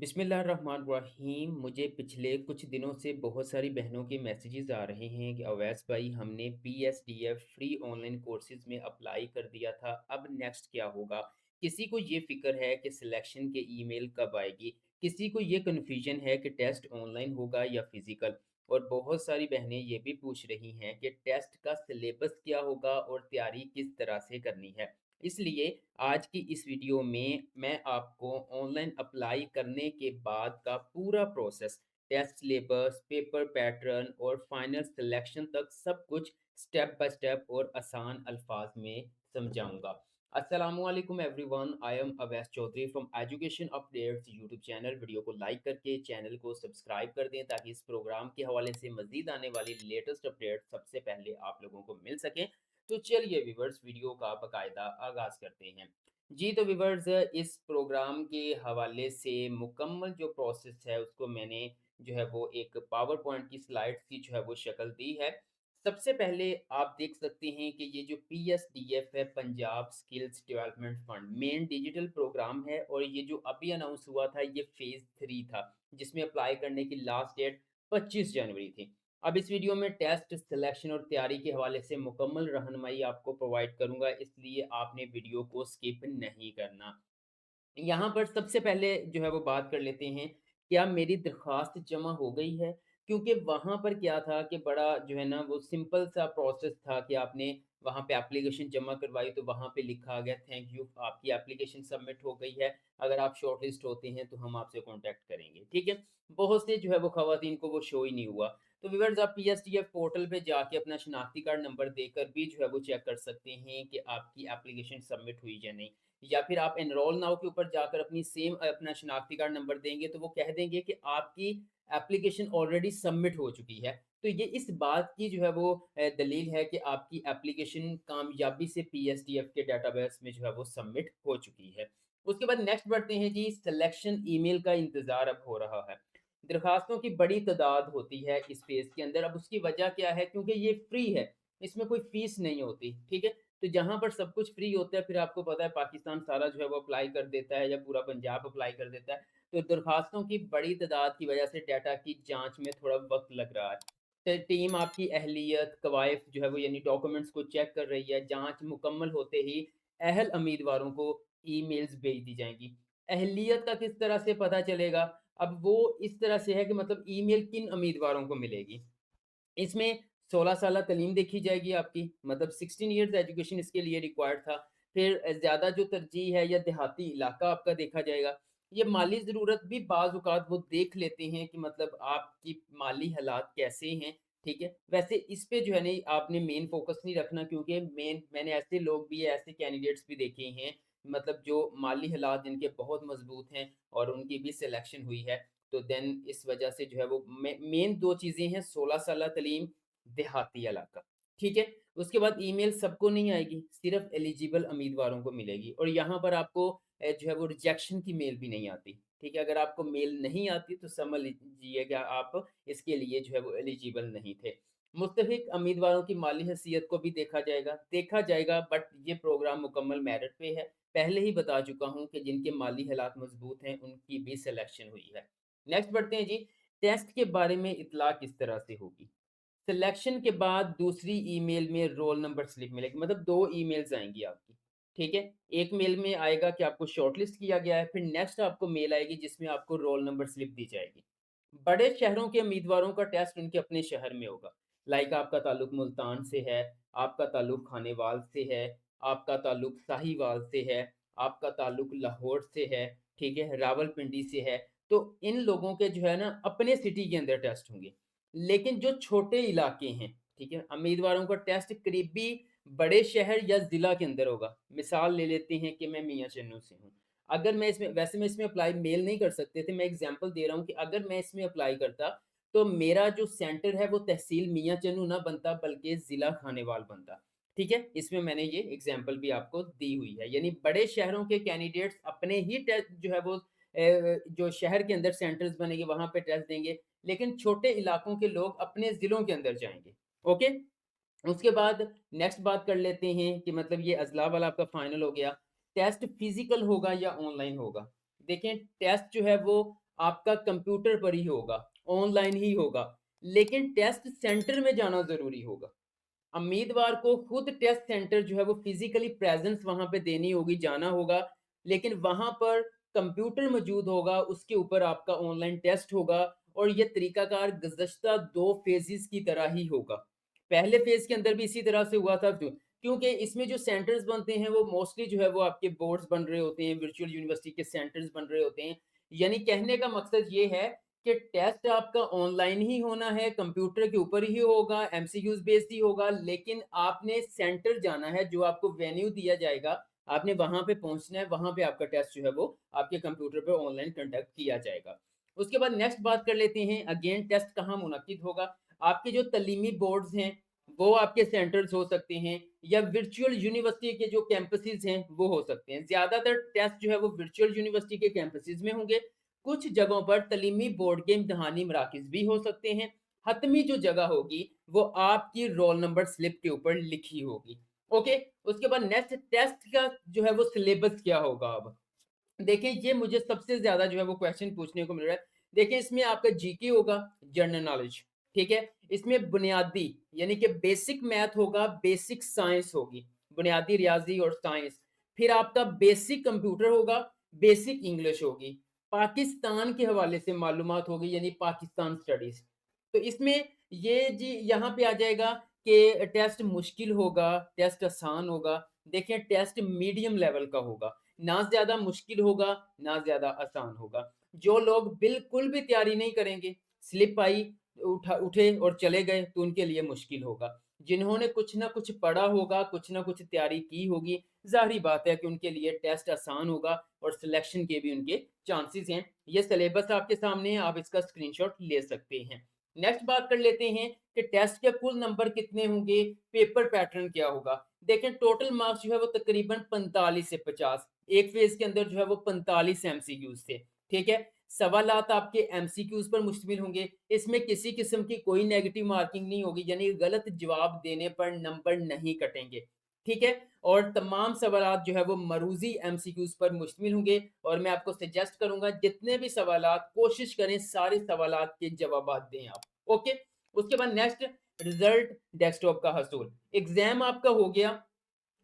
बिस्मिल्लाहिर्रहमानिर्रहीम। मुझे पिछले कुछ दिनों से बहुत सारी बहनों के मैसेजेस आ रहे हैं कि अवैस भाई हमने पीएसडीएफ फ्री ऑनलाइन कोर्सेज में अप्लाई कर दिया था, अब नेक्स्ट क्या होगा। किसी को ये फ़िक्र है कि सिलेक्शन के ईमेल कब आएगी, किसी को ये कन्फ्यूजन है कि टेस्ट ऑनलाइन होगा या फिज़िकल। और बहुत सारी बहनें ये भी पूछ रही हैं कि टेस्ट का सिलेबस क्या होगा और तैयारी किस तरह से करनी है। इसलिए आज की इस वीडियो में मैं आपको ऑनलाइन अप्लाई करने के बाद का पूरा process, test syllabus, paper pattern और फाइनल सिलेक्शन तक सब कुछ स्टेप बाय स्टेप और आसान अल्फाज में समझाऊंगा। अस्सलामुअलैकुम everyone, I am Awais Chaudhry from education updates YouTube channel. Video को लाइक करके चैनल को सब्सक्राइब कर दें ताकि इस प्रोग्राम के हवाले से मजीद आने वाली लेटेस्ट अपडेट सबसे पहले आप लोगों को मिल सकें। तो चलिए व्यूवर्स, वीडियो का बाकायदा आगाज़ करते हैं। जी तो व्यूवर्स, इस प्रोग्राम के हवाले से मुकम्मल जो प्रोसेस है उसको मैंने जो है वो एक पावर पॉइंट की स्लाइड्स की जो है वो शक्ल दी है। सबसे पहले आप देख सकते हैं कि ये जो पीएसडीएफ है, Punjab skills development fund, main digital program है और ये जो अभी अनाउंस हुआ था ये फेज़ 3 था, जिसमें अप्लाई करने की लास्ट डेट 25 जनवरी थी। अब इस वीडियो में टेस्ट, सिलेक्शन और तैयारी के हवाले से मुकम्मल रहनुमाई आपको प्रोवाइड करूँगा, इसलिए आपने वीडियो को स्किप नहीं करना। यहाँ पर सबसे पहले जो है वो बात कर लेते हैं, क्या मेरी दरख़्वास्त जमा हो गई है? क्योंकि वहाँ पर क्या था कि बड़ा जो है ना वो सिंपल सा प्रोसेस था कि आपने वहाँ पे एप्लीकेशन जमा करवाई तो वहाँ पे लिखा आ गया थैंक यू, आपकी एप्लीकेशन सबमिट हो गई है। अगर आप शॉर्टलिस्ट होते हैं तो हम आपसे कॉन्टैक्ट करेंगे, ठीक है? बहुत से जो है वो ख़वातीन को वो शो ही नहीं हुआ। तो व्यूअर्स, आप पीएसटीएफ पोर्टल पे जाके अपना शनाख्ती कार्ड नंबर देकर भी जो है वो चेक कर सकते हैं कि आपकी एप्लीकेशन सबमिट हुई या नहीं। या फिर आप एनरोल नाउ के ऊपर जाकर अपनी सेम अपना शनाख्ती कार्ड नंबर देंगे तो वो कह देंगे कि आपकी एप्लीकेशन ऑलरेडी सबमिट हो चुकी है। तो ये इस बात की जो है वो दलील है कि आपकी एप्लीकेशन कामयाबी से पीएसटीएफ के डेटाबेस में जो है वो सबमिट हो चुकी है। उसके बाद नेक्स्ट बढ़ते हैं जी, सिलेक्शन ईमेल का इंतज़ार अब हो रहा है। दरखास्तों की बड़ी तादाद होती है इस फ़ेज़ के अंदर। अब उसकी वजह क्या है? क्योंकि ये फ्री है, इसमें कोई फ़ीस नहीं होती, ठीक है? तो जहाँ पर सब कुछ फ्री होता है, फिर आपको पता है पाकिस्तान सारा जो है वो अप्लाई कर देता है या पूरा पंजाब अप्लाई कर देता है। तो दरखास्तों की बड़ी तादाद की वजह से डाटा की जाँच में थोड़ा वक़्त लग रहा है। टीम आपकी अहलियत, कवायद जो है वो यानी डॉक्यूमेंट्स को चेक कर रही है। जाँच मुकम्मल होते ही अहल उम्मीदवारों को ईमेल्स भेज दी जाएँगी। अहलियत का किस तरह से पता चलेगा? अब वो इस तरह से है कि मतलब ईमेल किन उम्मीदवारों को मिलेगी। इसमें 16 साल तलीम देखी जाएगी आपकी, मतलब 16 इयर्स एजुकेशन इसके लिए रिक्वायर्ड था। फिर ज़्यादा जो तरजीह है या देहाती इलाका आपका देखा जाएगा। ये माली ज़रूरत भी बाज़ औक़ात वो देख लेते हैं कि मतलब आपकी माली हालात कैसे हैं, ठीक है? वैसे इस पे जो है नहीं आपने मेन फ़ोकस नहीं रखना, क्योंकि मेन मैंने ऐसे लोग भी ऐसे कैंडिडेट्स भी देखे हैं, मतलब जो माली हालात जिनके बहुत मज़बूत हैं और उनकी भी सिलेक्शन हुई है। तो देन इस वजह से जो है वो मेन 2 चीज़ें हैं, 16 साल तलीम, देहाती इलाका, ठीक है? उसके बाद ईमेल सबको नहीं आएगी, सिर्फ़ एलिजिबल उम्मीदवारों को मिलेगी और यहाँ पर आपको जो है वो रिजेक्शन की मेल भी नहीं आती, ठीक है? अगर आपको मेल नहीं आती तो समझ लीजिए कि आप इसके लिए जो है वो एलिजिबल नहीं थे। मुस्तहिक उम्मीदवारों की माली हैसियत को भी देखा जाएगा, बट ये प्रोग्राम मुकम्मल मेरिट पे है। पहले ही बता चुका हूँ कि जिनके माली हालात मज़बूत हैं, उनकी भी सिलेक्शन हुई है। नेक्स्ट बढ़ते हैं जी, टेस्ट के बारे में इत्तला किस तरह से होगी? सिलेक्शन के बाद दूसरी ईमेल में रोल नंबर स्लिप मिलेगी, मतलब 2 ईमेल्स आएँगी आपकी, ठीक है? एक मेल में आएगा कि आपको शॉर्टलिस्ट किया गया है, फिर नेक्स्ट आपको मेल आएगी जिसमें आपको रोल नंबर स्लिप दी जाएगी। बड़े शहरों के उम्मीदवारों का टेस्ट उनके अपने शहर में होगा। लाइक आपका ताल्लुक मुल्तान से है, आपका ताल्लुक खानेवाल से है, आपका ताल्लुक साहिवाल से है, आपका ताल्लुक लाहौर से है, ठीक है? रावलपिंडी से है। तो इन लोगों के जो है ना अपने सिटी के अंदर टेस्ट होंगे। लेकिन जो छोटे इलाके हैं, ठीक है? उम्मीदवारों का टेस्ट करीबी बड़े शहर या ज़िला के अंदर होगा। मिसाल ले लेते हैं कि मैं मियाँ चन्नू से हूँ। अगर मैं इसमें, वैसे मैं इसमें अप्लाई मेल नहीं कर सकते थे, मैं एग्ज़ाम्पल दे रहा हूँ कि अगर मैं इसमें अप्लाई करता, तो मेरा जो सेंटर है वो तहसील मियाँ चन्नू ना बनता बल्कि ज़िला खानेवाल बनता। ठीक है? इसमें मैंने ये एग्ज़ाम्पल भी आपको दी हुई है। यानी बड़े शहरों के कैंडिडेट्स अपने ही टेस्ट जो है वो जो शहर के अंदर सेंटर्स बनेंगे वहाँ पे टेस्ट देंगे, लेकिन छोटे इलाकों के लोग अपने ज़िलों के अंदर जाएँगे। ओके? उसके बाद नेक्स्ट बात कर लेते हैं कि मतलब ये अज़ला वाला आपका फाइनल हो गया। टेस्ट फिज़िकल होगा या ऑनलाइन होगा? देखें, टेस्ट जो है वो आपका कंप्यूटर पर ही होगा, ऑनलाइन ही होगा, लेकिन टेस्ट सेंटर में जाना ज़रूरी होगा। उम्मीदवार को खुद टेस्ट सेंटर जो है वो फिज़िकली प्रेज़ेंस वहाँ पे देनी होगी, जाना होगा, लेकिन वहाँ पर कंप्यूटर मौजूद होगा, उसके ऊपर आपका ऑनलाइन टेस्ट होगा और ये तरीकाकार गुज़श्ता 2 फ़ेज़ेज़ की तरह ही होगा। पहले फ़ेज़ के अंदर भी इसी तरह से हुआ था क्योंकि इसमें जो सेंटर्स बनते हैं वो मोस्टली जो है वो आपके बोर्ड्स बन रहे होते हैं, वर्चुअल यूनिवर्सिटी के सेंटर्स बन रहे होते हैं। यानी कहने का मकसद ये है कि टेस्ट आपका ऑनलाइन ही होना है, कंप्यूटर के ऊपर ही होगा, एमसीक्यूज़ बेस्ड ही होगा, लेकिन आपने सेंटर जाना है, जो आपको वेन्यू दिया जाएगा, आपने वहाँ पे पहुँचना है, वहाँ पे आपका टेस्ट जो है वो आपके कंप्यूटर पे ऑनलाइन कंडक्ट किया जाएगा। उसके बाद नेक्स्ट बात कर लेते हैं, अगेन टेस्ट कहाँ मुनक्किद होगा? आपके जो तलीमी बोर्ड्स हैं, वो आपके सेंटर्स हो सकते हैं या वर्चुअल यूनिवर्सिटी के जो कैंपसेस हैं, वो हो सकते हैं। ज़्यादातर टेस्ट जो है वो वर्चुअल यूनिवर्सिटी के कैंपसेस में होंगे। कुछ जगहों पर तलीमी बोर्ड के इम्तिहानी मराकिज़ भी हो सकते हैं। हतमी जो जगह होगी, वो आपकी रोल नंबर स्लिप के ऊपर लिखी होगी। ओके? उसके बाद नेक्स्ट टेस्ट का जो है वो सिलेबस क्या होगा अब? देखिए, ये मुझे सबसे ज़्यादा जो है वो क्वेश्चन पूछने को मिल रहा है। देखिए, इसमें आपका जीके होगा, जनरल नॉलेज, ठीक है? इसमें बुनियादी यानी कि बेसिक मैथ होगा, बेसिक साइंस होगी, बुनियादी रियाज़ी और साइंस। फिर आपका बेसिक कंप्यूटर होगा, बेसिक इंग्लिश होगी, पाकिस्तान के हवाले से मालूमात होगी यानी पाकिस्तान स्टडीज़। तो इसमें ये जी यहाँ पे आ जाएगा कि टेस्ट मुश्किल होगा, टेस्ट आसान होगा। देखिए, टेस्ट मीडियम लेवल का होगा। ना ज़्यादा मुश्किल होगा, ना ज़्यादा आसान होगा। जो लोग बिल्कुल भी तैयारी नहीं करेंगे, स्लिप आई, उठे और चले गए, तो उनके लिए मुश्किल होगा। जिन्होंने कुछ ना कुछ पढ़ा होगा, कुछ ना कुछ तैयारी की होगी, ज़ाहिर-सी बात है कि उनके लिए टेस्ट आसान होगा और सिलेक्शन के भी उनके चांसेस हैं। ये सिलेबस आपके सामने है, आप इसका स्क्रीनशॉट ले सकते हैं। नेक्स्ट बात कर लेते हैं कि टेस्ट के कुल नंबर कितने होंगे, पेपर पैटर्न क्या होगा। देखें, टोटल मार्क्स जो है वो तकरीबन 45 से 50, एक फेज के अंदर जो है वो 45 एमसीक्यूज थे, ठीक है। सवालात आपके एमसीक्यूज पर मुश्तमिल होंगे, इसमें किसी किस्म की कोई नेगेटिव मार्किंग नहीं होगी, यानी गलत जवाब देने पर नंबर नहीं कटेंगे, ठीक है। और तमाम सवालात जो है वो मरूजी एमसीक्यूज पर मुश्तमिल होंगे और मैं आपको सजेस्ट करूंगा जितने भी सवालात कोशिश करें सारे सवालात के जवाब दें आप। ओके, उसके बाद नेक्स्ट, रिजल्ट डेस्कटॉप का हसूल। एग्जाम आपका हो गया,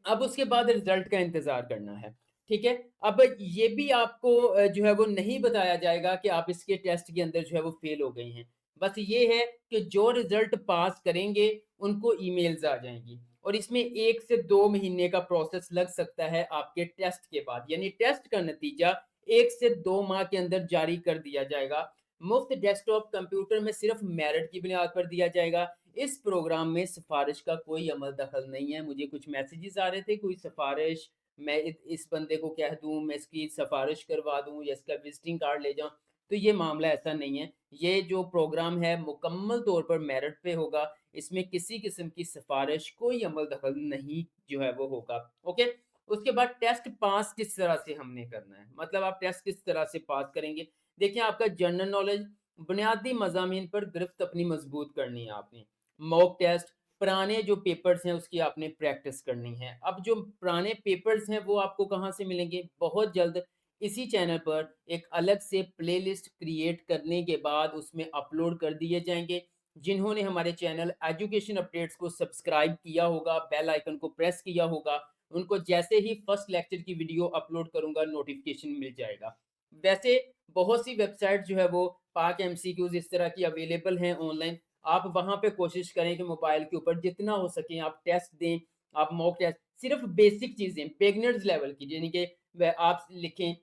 अब उसके बाद रिजल्ट का इंतज़ार करना है, ठीक है? अब ये भी आपको जो है वो नहीं बताया जाएगा कि आप इसके टेस्ट के अंदर जो है वो फ़ेल हो गई हैं। बस ये है कि जो रिज़ल्ट पास करेंगे, उनको ईमेल्स आ जाएँगी और इसमें 1 से 2 महीने का प्रोसेस लग सकता है आपके टेस्ट के बाद, यानी टेस्ट का नतीजा 1 से 2 माह के अंदर जारी कर दिया जाएगा। मुफ़्त डेस्कटॉप कंप्यूटर में सिर्फ़ मेरिट की बुनियाद पर दिया जाएगा। इस प्रोग्राम में सिफ़ारिश का कोई अमल दखल नहीं है। मुझे कुछ मैसेजेस आ रहे थे, कोई सिफ़ारिश, मैं इस बंदे को कह दूँ, मैं इसकी सिफ़ारिश करवा दूँ या इसका विज़िटिंग कार्ड ले जाऊँ, तो ये मामला ऐसा नहीं है। ये जो प्रोग्राम है मुकम्मल तौर पर मेरिट पे होगा। इसमें किसी किस्म की सिफ़ारिश, कोई अमल दखल नहीं जो है वो होगा। ओके? उसके बाद टेस्ट पास किस तरह से हमने करना है, मतलब आप टेस्ट किस तरह से पास करेंगे। देखिए, आपका जनरल नॉलेज, बुनियादी मज़ामीन पर गिरफ्त अपनी मज़बूत करनी है आपने। मॉक टेस्ट, पुराने जो पेपर्स हैं उसकी आपने प्रैक्टिस करनी है। अब जो पुराने पेपर्स हैं वो आपको कहाँ से मिलेंगे? बहुत जल्द इसी चैनल पर एक अलग से प्लेलिस्ट क्रिएट करने के बाद उसमें अपलोड कर दिए जाएँगे। जिन्होंने हमारे चैनल एजुकेशन अपडेट्स को सब्सक्राइब किया होगा, बेल आइकन को प्रेस किया होगा, उनको जैसे ही फर्स्ट लेक्चर की वीडियो अपलोड करूँगा नोटिफ़िकेशन मिल जाएगा। वैसे बहुत सी वेबसाइट जो है वो पाक एमसीक्यूज़ इस तरह की अवेलेबल हैं ऑनलाइन। आप वहाँ पे कोशिश करें कि मोबाइल के ऊपर जितना हो सके आप टेस्ट दें, आप मॉक टेस्ट, सिर्फ़ बेसिक चीज़ें, बिगिनर्स लेवल की, यानी कि व आप लिखें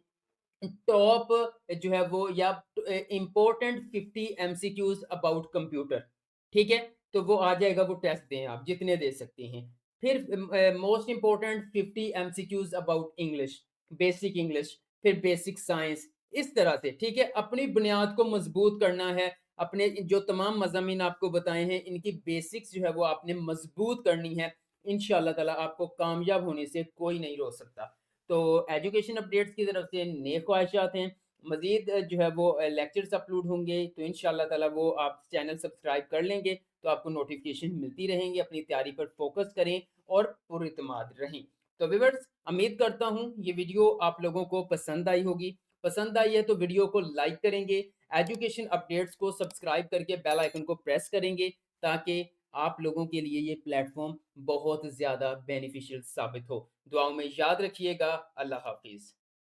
टॉप जो है वो या इम्पोर्टेंट 50 एमसीक्यूज़ अबाउट कंप्यूटर, ठीक है? तो वो आ जाएगा, वो टेस्ट दें आप, जितने दे सकते हैं। फिर most important 50 MCQs about English, basic English, फिर बेसिक साइंस, इस तरह से, ठीक है? अपनी बुनियाद को मज़बूत करना है, अपने जो तमाम मज़ामीन आपको बताए हैं, इनकी बेसिक्स जो है वो आपने मज़बूत करनी है। इंशाअल्लाह ताला आपको कामयाब होने से कोई नहीं रोक सकता। तो एजुकेशन अपडेट्स की तरफ से नेक ख्वाहिशात हैं। मज़ीद जो है वो लेक्चर्स अपलोड होंगे, तो इंशाअल्लाह ताला वो आप चैनल सब्सक्राइब कर लेंगे, तो आपको नोटिफ़िकेशन मिलती रहेंगी। अपनी तैयारी पर फ़ोकस करें और पुरइत्माद रहें। तो व्यूअर्स, उम्मीद करता हूँ ये वीडियो आप लोगों को पसंद आई होगी। पसंद आई है तो वीडियो को लाइक करेंगे, एजुकेशन अपडेट्स को सब्सक्राइब करके बेल आइकन को प्रेस करेंगे ताकि आप लोगों के लिए ये प्लेटफ़ॉर्म बहुत ज़्यादा बेनिफिशियल साबित हो। दुआओं में याद रखिएगा। अल्लाह हाफ़िज़।